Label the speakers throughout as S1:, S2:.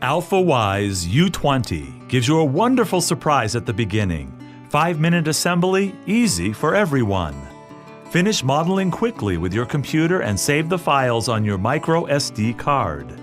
S1: AlphaWise U20 gives you a wonderful surprise at the beginning. 5-minute assembly, easy for everyone. Finish modeling quickly with your computer and save the files on your micro SD card.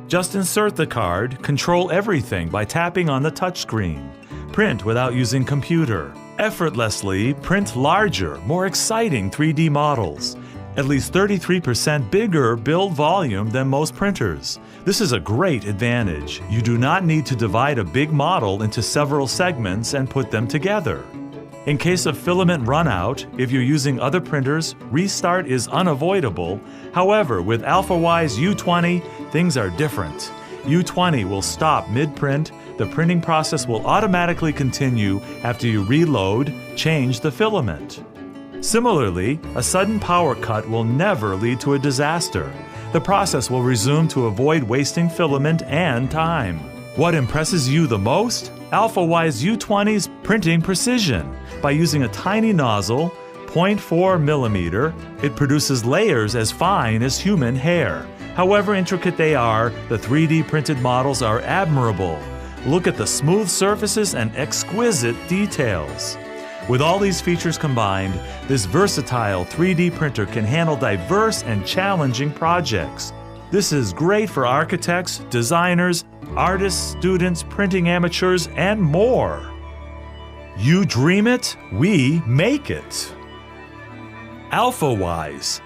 S1: Just insert the card, control everything by tapping on the touchscreen. Print without using computer. Effortlessly print larger, more exciting 3D models. At least 33% bigger build volume than most printers. This is a great advantage. You do not need to divide a big model into several segments and put them together. In case of filament runout, if you're using other printers, restart is unavoidable. However, with AlphaWise U20, things are different. U20 will stop mid-print. The printing process will automatically continue after you reload, change the filament. Similarly, a sudden power cut will never lead to a disaster. The process will resume to avoid wasting filament and time. What impresses you the most? AlphaWise U20's printing precision. By using a tiny nozzle, 0.4 millimeter, it produces layers as fine as human hair. However intricate they are, the 3D printed models are admirable. Look at the smooth surfaces and exquisite details. With all these features combined, this versatile 3D printer can handle diverse and challenging projects. This is great for architects, designers, artists, students, printing amateurs, and more. You dream it, we make it. AlphaWise.